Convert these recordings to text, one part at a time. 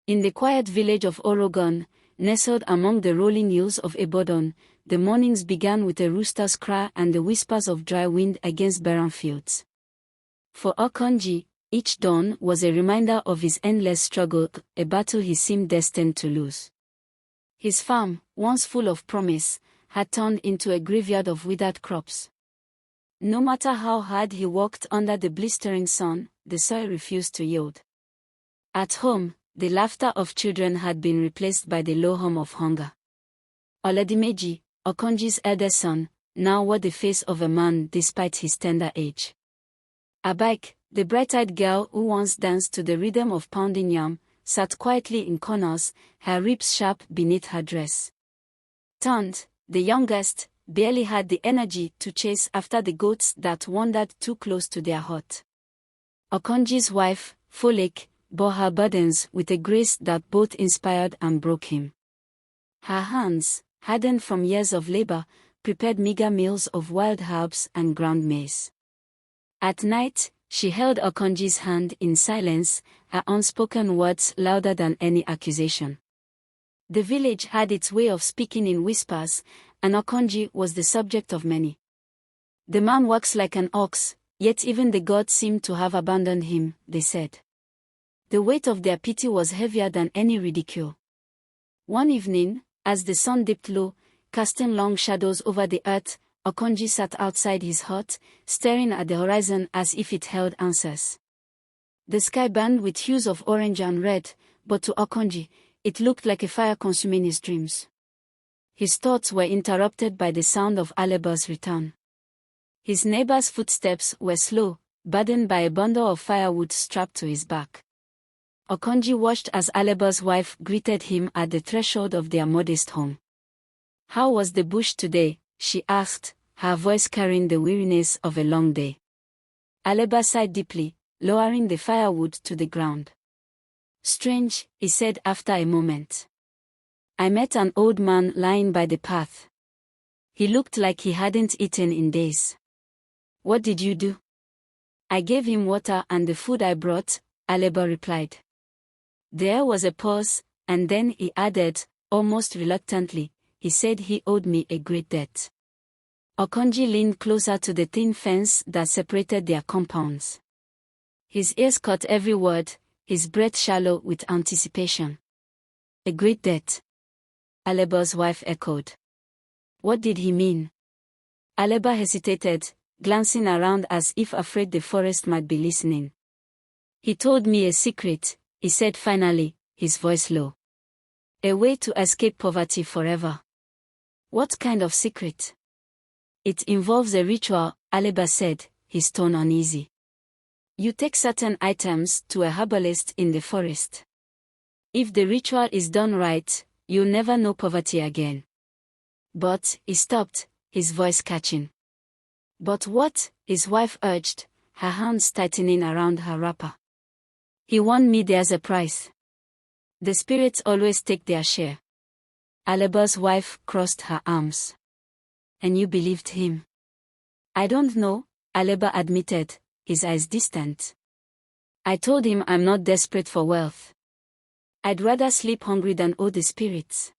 In the quiet village of Orogun, nestled among the rolling hills of Ibadan, the mornings began with a rooster's cry and the whispers of dry wind against barren fields. For Akanji, each dawn was a reminder of his endless struggle, a battle he seemed destined to lose. His farm, once full of promise, had turned into a graveyard of withered crops. No matter how hard he worked under the blistering sun, the soil refused to yield. At home, the laughter of children had been replaced by the low hum of hunger. Oladimeji, Akanji's eldest son, now wore the face of a man despite his tender age. Abike, the bright-eyed girl who once danced to the rhythm of pounding yam, sat quietly in corners, her ribs sharp beneath her dress. Tant, the youngest, barely had the energy to chase after the goats that wandered too close to their hut. Akanji's wife, Folek, bore her burdens with a grace that both inspired and broke him. Her hands, hardened from years of labor, prepared meager meals of wild herbs and ground maize. At night, she held Akanji's hand in silence, her unspoken words louder than any accusation. The village had its way of speaking in whispers, and Akanji was the subject of many. The man works like an ox, yet even the gods seemed to have abandoned him, they said. The weight of their pity was heavier than any ridicule. One evening, as the sun dipped low, casting long shadows over the earth, Akanji sat outside his hut, staring at the horizon as if it held answers. The sky burned with hues of orange and red, but to Akanji, it looked like a fire consuming his dreams. His thoughts were interrupted by the sound of Aleba's return. His neighbor's footsteps were slow, burdened by a bundle of firewood strapped to his back. Akanji watched as Aleba's wife greeted him at the threshold of their modest home. "How was the bush today?" she asked, her voice carrying the weariness of a long day. Aleba sighed deeply, lowering the firewood to the ground. "Strange," he said after a moment. "I met an old man lying by the path. He looked like he hadn't eaten in days." "What did you do?" "I gave him water and the food I brought," Aleba replied. There was a pause, and then he added, almost reluctantly, "He said he owed me a great debt." Akanji leaned closer to the thin fence that separated their compounds. His ears caught every word, his breath shallow with anticipation. "A great debt," Aleba's wife echoed. What did he mean? Aleba hesitated, glancing around as if afraid the forest might be listening. "He told me a secret," he said finally, his voice low. "A way to escape poverty forever." "What kind of secret?" "It involves a ritual," Aleba said, his tone uneasy. "You take certain items to a herbalist in the forest. If the ritual is done right, you'll never know poverty again." "But," he stopped, his voice catching. "But what?" his wife urged, her hands tightening around her wrapper. "He warned me there's a price. The spirits always take their share." Aleba's wife crossed her arms. "And you believed him?" "I don't know," Aleba admitted, his eyes distant. "I told him I'm not desperate for wealth. I'd rather sleep hungry than owe the spirits."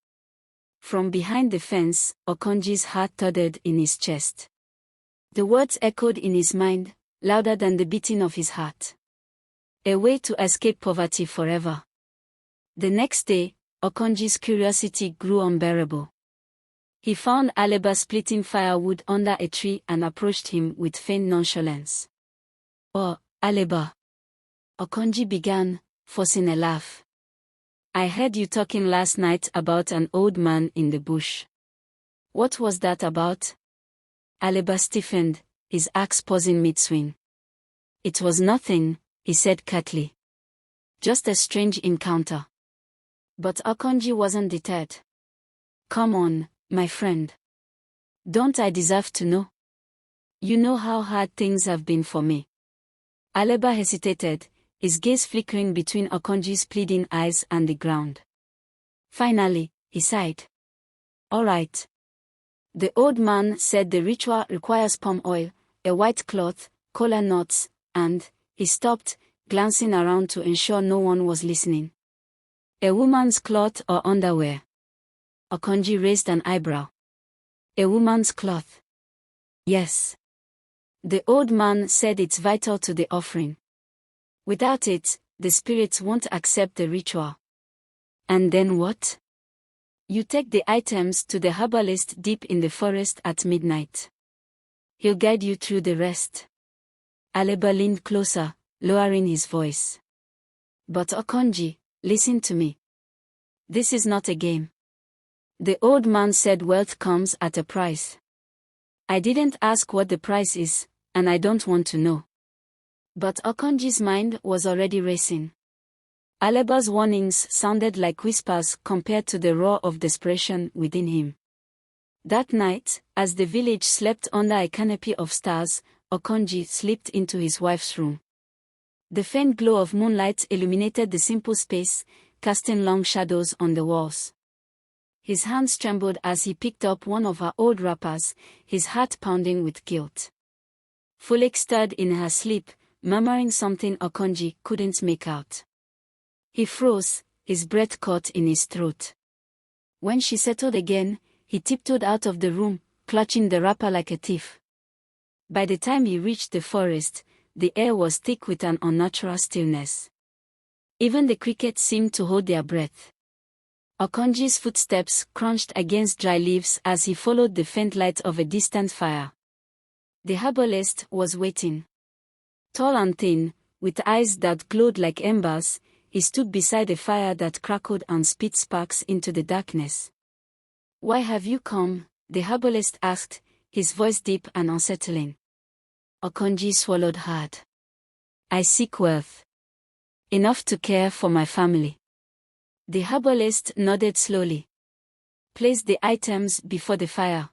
From behind the fence, Akanji's heart thudded in his chest. The words echoed in his mind, louder than the beating of his heart. A way to escape poverty forever. The next day, Akanji's curiosity grew unbearable. He found Aleba splitting firewood under a tree and approached him with faint nonchalance. "Oh, Aleba," Akanji began, forcing a laugh. "I heard you talking last night about an old man in the bush. What was that about?" Aleba stiffened, his axe pausing mid-swing. "It was nothing," he said curtly. "Just a strange encounter." But Akanji wasn't deterred. "Come on, my friend. Don't I deserve to know? You know how hard things have been for me." Aleba hesitated, his gaze flickering between Akanji's pleading eyes and the ground. Finally, he sighed. "All right." The old man said the ritual requires palm oil, a white cloth, kola nuts, and, he stopped, glancing around to ensure no one was listening. A woman's cloth or underwear? Akanji raised an eyebrow. A woman's cloth. Yes. The old man said it's vital to the offering. Without it, the spirits won't accept the ritual. And then what? You take the items to the herbalist deep in the forest at midnight. He'll guide you through the rest. Aleba leaned closer, lowering his voice. But Akanji, listen to me. This is not a game. The old man said wealth comes at a price. I didn't ask what the price is, and I don't want to know. But Akanji's mind was already racing. Aleba's warnings sounded like whispers compared to the roar of desperation within him. That night, as the village slept under a canopy of stars, Akanji slipped into his wife's room. The faint glow of moonlight illuminated the simple space, casting long shadows on the walls. His hands trembled as he picked up one of her old wrappers, his heart pounding with guilt. Folek stirred in her sleep, murmuring something Akanji couldn't make out. He froze, his breath caught in his throat. When she settled again, he tiptoed out of the room, clutching the wrapper like a thief. By the time he reached the forest, the air was thick with an unnatural stillness. Even the crickets seemed to hold their breath. Akanji's footsteps crunched against dry leaves as he followed the faint light of a distant fire. The herbalist was waiting. Tall and thin, with eyes that glowed like embers, he stood beside a fire that crackled and spit sparks into the darkness. "Why have you come?" the herbalist asked, his voice deep and unsettling. Akanji swallowed hard. "I seek wealth. Enough to care for my family." The herbalist nodded slowly. Placed the items before the fire.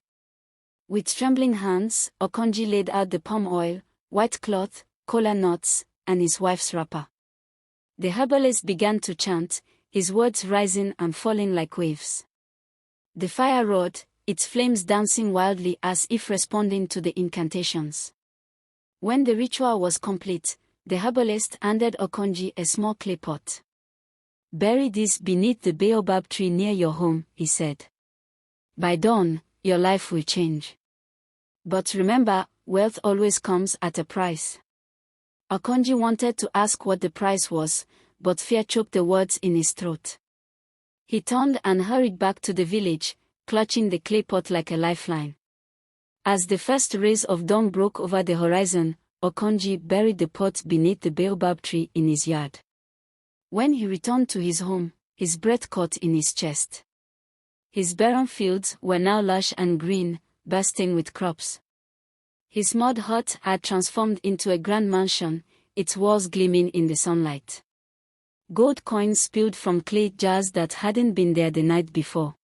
With trembling hands, Akanji laid out the palm oil, white cloth, kola nuts, and his wife's wrapper. The herbalist began to chant, his words rising and falling like waves. The fire roared, its flames dancing wildly as if responding to the incantations. When the ritual was complete, the herbalist handed Akanji a small clay pot. "Bury this beneath the baobab tree near your home," he said. "By dawn, your life will change. But remember, wealth always comes at a price." Akanji wanted to ask what the price was, but fear choked the words in his throat. He turned and hurried back to the village, clutching the clay pot like a lifeline. As the first rays of dawn broke over the horizon, Akanji buried the pot beneath the baobab tree in his yard. When he returned to his home, his breath caught in his chest. His barren fields were now lush and green, bursting with crops. His mud hut had transformed into a grand mansion, its walls gleaming in the sunlight. Gold coins spilled from clay jars that hadn't been there the night before.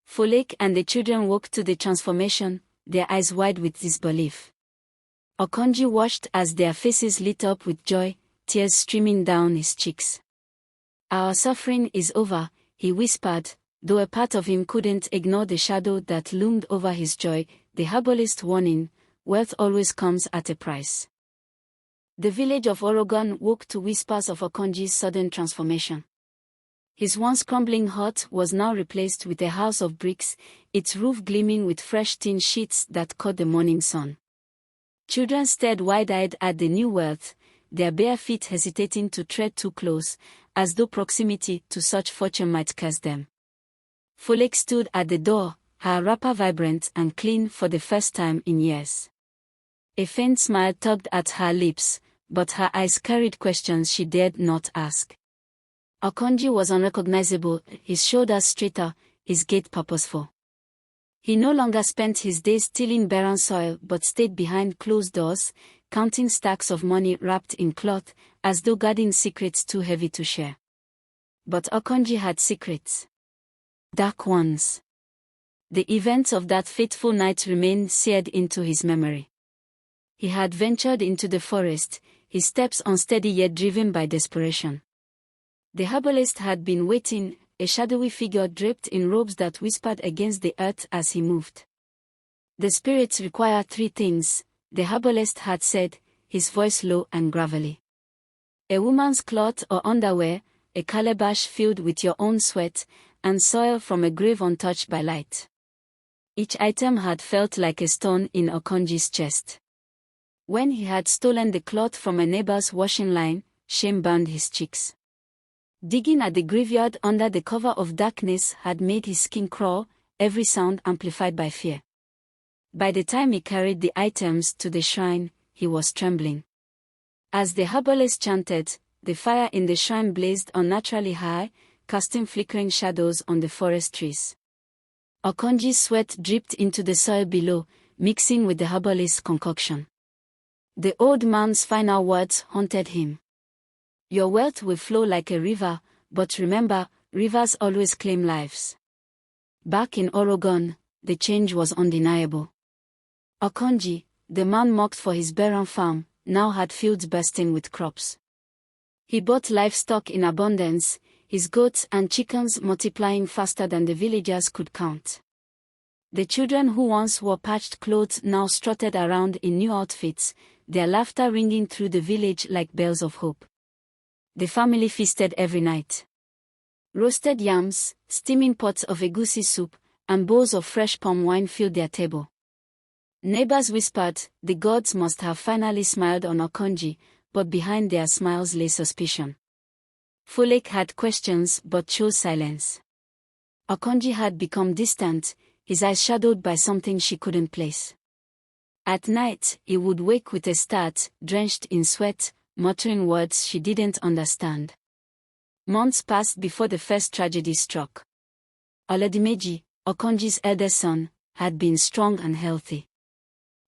Folek and the children woke to the transformation, their eyes wide with disbelief. Akanji watched as their faces lit up with joy, tears streaming down his cheeks. "Our suffering is over," he whispered, though a part of him couldn't ignore the shadow that loomed over his joy, the herbalist warning, "Wealth always comes at a price." The village of Orogun woke to whispers of Akanji's sudden transformation. His once crumbling hut was now replaced with a house of bricks, its roof gleaming with fresh tin sheets that caught the morning sun. Children stared wide-eyed at the new wealth, their bare feet hesitating to tread too close, as though proximity to such fortune might curse them. Folek stood at the door, her wrapper vibrant and clean for the first time in years. A faint smile tugged at her lips, but her eyes carried questions she dared not ask. Akanji was unrecognizable, his shoulders straighter, his gait purposeful. He no longer spent his days tilling barren soil but stayed behind closed doors, counting stacks of money wrapped in cloth, as though guarding secrets too heavy to share. But Akanji had secrets. Dark ones. The events of that fateful night remained seared into his memory. He had ventured into the forest, his steps unsteady yet driven by desperation. The herbalist had been waiting, a shadowy figure draped in robes that whispered against the earth as he moved. "The spirits require 3 things," the herbalist had said, his voice low and gravelly. "A woman's cloth or underwear, a calabash filled with your own sweat, and soil from a grave untouched by light. Each item had felt like a stone in Akanji's chest. When he had stolen the cloth from a neighbor's washing line, shame burned his cheeks. Digging at the graveyard under the cover of darkness had made his skin crawl, every sound amplified by fear. By the time he carried the items to the shrine, he was trembling. As the herbalist chanted, the fire in the shrine blazed unnaturally high, casting flickering shadows on the forest trees. Akanji's sweat dripped into the soil below, mixing with the herbalist's concoction. The old man's final words haunted him. Your wealth will flow like a river, but remember, rivers always claim lives. Back in Orogun, the change was undeniable. Akanji, the man mocked for his barren farm, now had fields bursting with crops. He bought livestock in abundance, his goats and chickens multiplying faster than the villagers could count. The children who once wore patched clothes now strutted around in new outfits, their laughter ringing through the village like bells of hope. The family feasted every night. Roasted yams, steaming pots of egusi soup, and bowls of fresh palm wine filled their table. Neighbors whispered, the gods must have finally smiled on Akanji, but behind their smiles lay suspicion. Folek had questions but chose silence. Akanji had become distant, his eyes shadowed by something she couldn't place. At night, he would wake with a start, drenched in sweat, muttering words she didn't understand. Months passed before the first tragedy struck. Oladimeji, Akanji's eldest son, had been strong and healthy.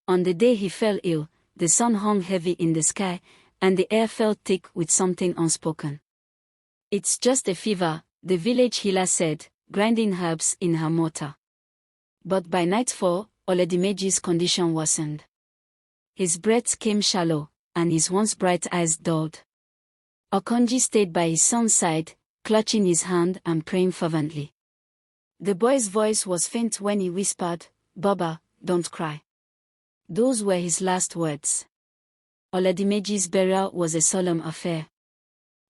On the day he fell ill, the sun hung heavy in the sky, and the air felt thick with something unspoken. It's just a fever, the village healer said, grinding herbs in her mortar. But by nightfall, Oladimeji's condition worsened. His breath came shallow, and his once bright eyes dulled. Akanji stayed by his son's side, clutching his hand and praying fervently. The boy's voice was faint when he whispered, "Baba, don't cry." Those were his last words. Oladimeji's burial was a solemn affair.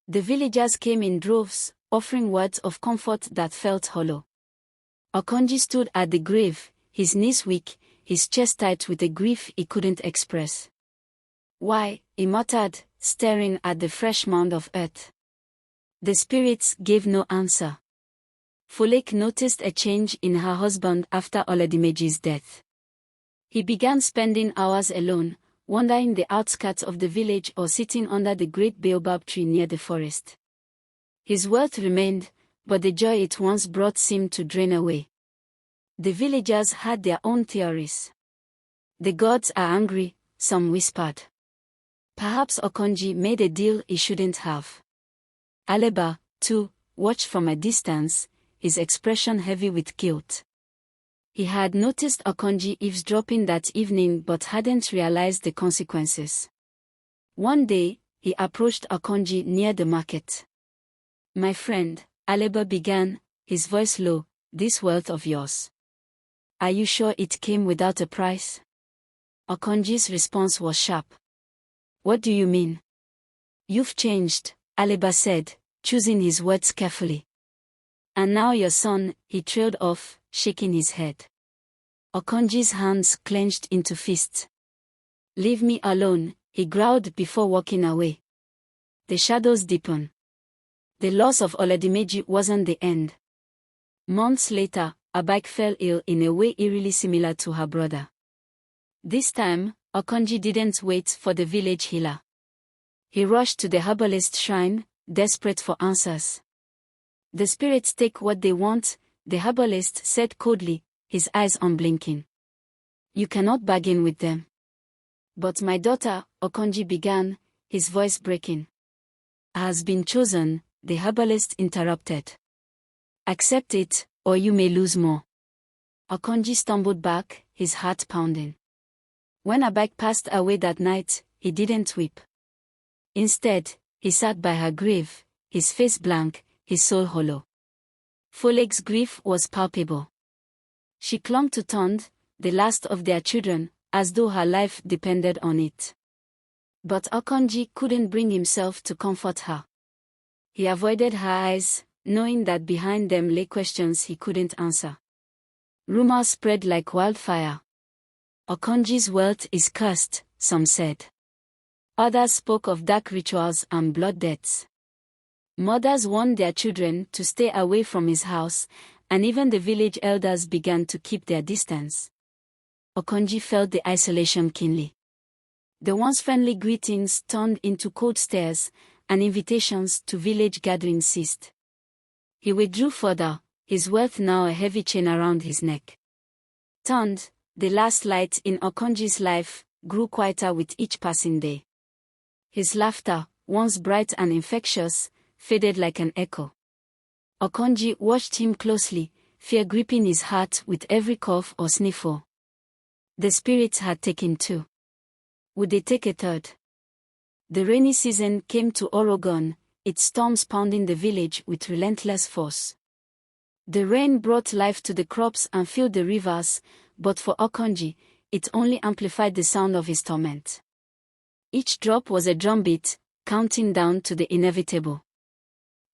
The villagers came in droves, offering words of comfort that felt hollow. Akanji stood at the grave, his knees weak, his chest tight with a grief he couldn't express. "Why?" he muttered, staring at the fresh mound of earth. The spirits gave no answer. Folek noticed a change in her husband after Oladimeji's death. He began spending hours alone, wandering the outskirts of the village or sitting under the great baobab tree near the forest. His wealth remained, but the joy it once brought seemed to drain away. The villagers had their own theories. The gods are angry, some whispered. Perhaps Akanji made a deal he shouldn't have. Aleba, too, watched from a distance, his expression heavy with guilt. He had noticed Akanji eavesdropping that evening but hadn't realized the consequences. One day, he approached Akanji near the market. "My friend," Aleba began, his voice low, "this wealth of yours. Are you sure it came without a price?" Akanji's response was sharp. "What do you mean?" "You've changed," Aleba said, choosing his words carefully. "And now your son," he trailed off, shaking his head. Akanji's hands clenched into fists. "Leave me alone," he growled before walking away. The shadows deepened. The loss of Oladimeji wasn't the end. Months later, Abike fell ill in a way eerily similar to her brother. This time, Akanji didn't wait for the village healer. He rushed to the herbalist shrine, desperate for answers. "The spirits take what they want," the herbalist said coldly, his eyes unblinking. "You cannot bargain with them." "But my daughter," Akanji began, his voice breaking. "Has been chosen," the herbalist interrupted. "Accept it, or you may lose more." Akanji stumbled back, his heart pounding. When Abike passed away that night, he didn't weep. Instead, he sat by her grave, his face blank, his soul hollow. Folek's grief was palpable. She clung to Tond, the last of their children, as though her life depended on it. But Akanji couldn't bring himself to comfort her. He avoided her eyes, knowing that behind them lay questions he couldn't answer. Rumors spread like wildfire. Akanji's wealth is cursed, some said. Others spoke of dark rituals and blood debts. Mothers warned their children to stay away from his house, and even the village elders began to keep their distance. Akanji felt the isolation keenly. The once friendly greetings turned into cold stares, and invitations to village gatherings ceased. He withdrew further, his wealth now a heavy chain around his neck. Turned, the last light in Akanji's life, grew quieter with each passing day. His laughter, once bright and infectious, faded like an echo. Akanji watched him closely, fear gripping his heart with every cough or sniffle. The spirits had taken two. Would they take a third? The rainy season came to Orogun, its storms pounding the village with relentless force. The rain brought life to the crops and filled the rivers, but for Akanji, it only amplified the sound of his torment. Each drop was a drumbeat, counting down to the inevitable.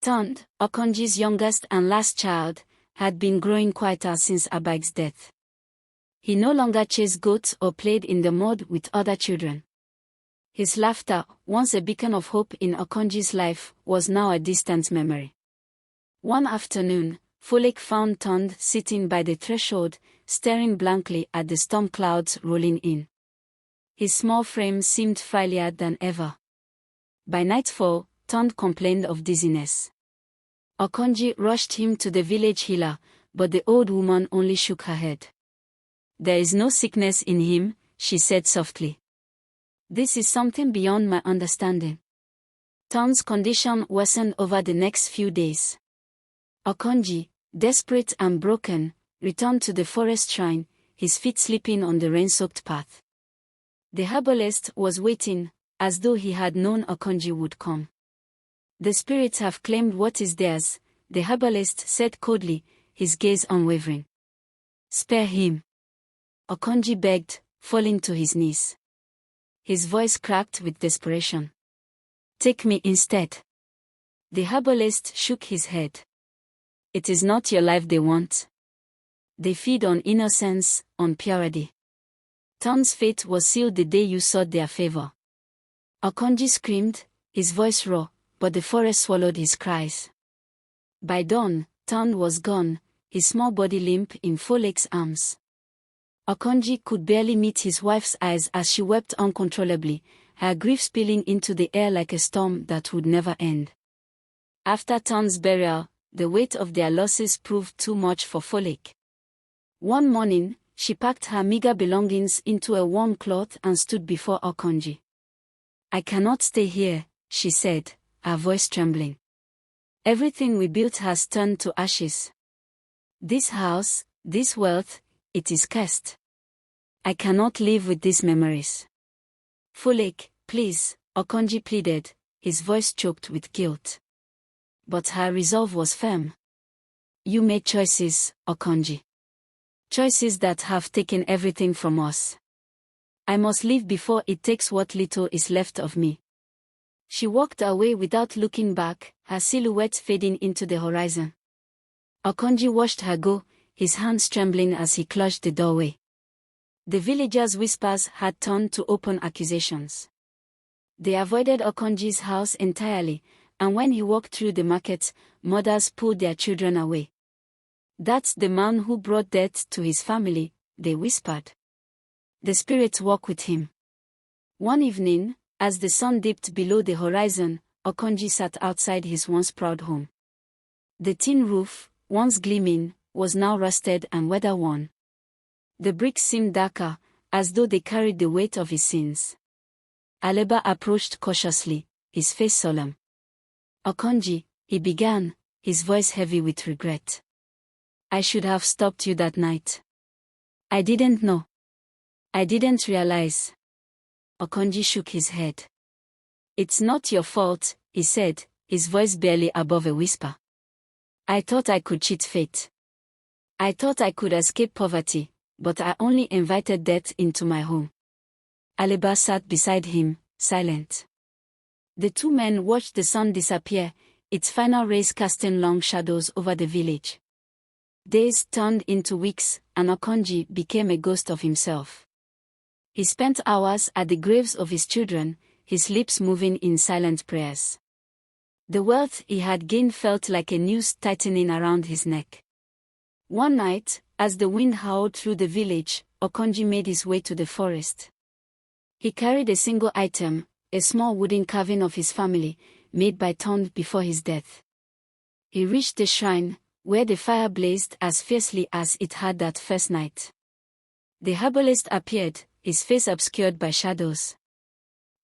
Turned, Akanji's youngest and last child, had been growing quieter since Abai's death. He no longer chased goats or played in the mud with other children. His laughter, once a beacon of hope in Akanji's life, was now a distant memory. One afternoon, Folek found Tund sitting by the threshold, staring blankly at the storm clouds rolling in. His small frame seemed frailer than ever. By nightfall, Tund complained of dizziness. Akanji rushed him to the village healer, but the old woman only shook her head. "There is no sickness in him," she said softly. "This is something beyond my understanding." Tund's condition worsened over the next few days. Akanji, desperate and broken, returned to the forest shrine, his feet slipping on the rain-soaked path. The herbalist was waiting, as though he had known Akanji would come. "The spirits have claimed what is theirs," the herbalist said coldly, his gaze unwavering. "Spare him." Akanji begged, falling to his knees. His voice cracked with desperation. "Take me instead." The herbalist shook his head. "It is not your life they want. They feed on innocence, on purity. Tund's fate was sealed the day you sought their favor." Akanji screamed, his voice raw, but the forest swallowed his cries. By dawn, Tund was gone, his small body limp in Folek's arms. Akanji could barely meet his wife's eyes as she wept uncontrollably, her grief spilling into the air like a storm that would never end. After Tund's burial, the weight of their losses proved too much for Folek. One morning, she packed her meager belongings into a warm cloth and stood before Akanji. "I cannot stay here," she said, her voice trembling. "Everything we built has turned to ashes. This house, this wealth, it is cursed. I cannot live with these memories." "Folek, please," Akanji pleaded, his voice choked with guilt. But her resolve was firm. "You made choices, Akanji. Choices that have taken everything from us. I must leave before it takes what little is left of me." She walked away without looking back, her silhouette fading into the horizon. Akanji watched her go, his hands trembling as he clutched the doorway. The villagers' whispers had turned to open accusations. They avoided Akanji's house entirely, and when he walked through the market, mothers pulled their children away. "That's the man who brought death to his family," they whispered. "The spirits walk with him." One evening, as the sun dipped below the horizon, Akanji sat outside his once proud home. The tin roof, once gleaming, was now rusted and weather-worn. The bricks seemed darker, as though they carried the weight of his sins. Aleba approached cautiously, his face solemn. "Akanji," he began, his voice heavy with regret. "I should have stopped you that night. I didn't know. I didn't realize." Akanji shook his head. "It's not your fault," he said, his voice barely above a whisper. "I thought I could cheat fate. I thought I could escape poverty, but I only invited death into my home." Aleba sat beside him, silent. The two men watched the sun disappear, its final rays casting long shadows over the village. Days turned into weeks, and Akanji became a ghost of himself. He spent hours at the graves of his children, his lips moving in silent prayers. The wealth he had gained felt like a noose tightening around his neck. One night, as the wind howled through the village, Akanji made his way to the forest. He carried a single item, a small wooden carving of his family, made by Tond before his death. He reached the shrine, where the fire blazed as fiercely as it had that first night. The herbalist appeared, his face obscured by shadows.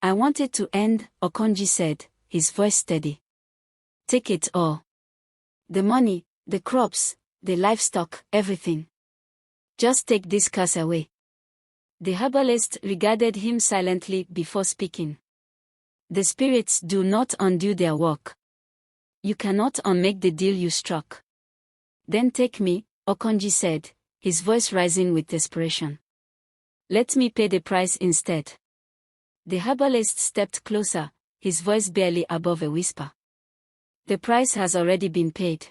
"I want it to end," Akanji said, his voice steady. "Take it all. The money, the crops, the livestock, everything. Just take this curse away." The herbalist regarded him silently before speaking. "The spirits do not undo their work. You cannot unmake the deal you struck." "Then take me," Akanji said, his voice rising with desperation. "Let me pay the price instead." The herbalist stepped closer, his voice barely above a whisper. "The price has already been paid.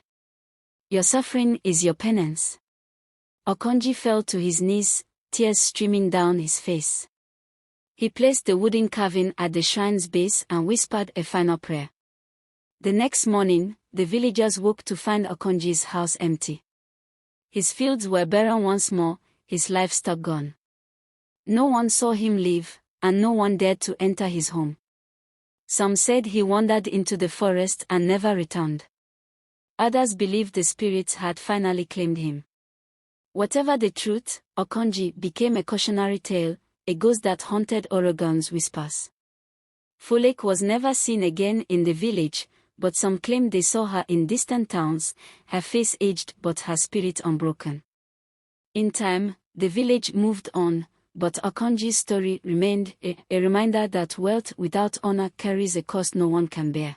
Your suffering is your penance." Akanji fell to his knees, tears streaming down his face. He placed the wooden carving at the shrine's base and whispered a final prayer. The next morning, the villagers woke to find Akanji's house empty. His fields were barren once more, his livestock gone. No one saw him leave, and no one dared to enter his home. Some said he wandered into the forest and never returned. Others believed the spirits had finally claimed him. Whatever the truth, Akanji became a cautionary tale, a ghost that haunted Orogun's whispers. Folake was never seen again in the village, but some claimed they saw her in distant towns, her face aged but her spirit unbroken. In time, the village moved on, but Akanji's story remained a reminder that wealth without honor carries a cost no one can bear.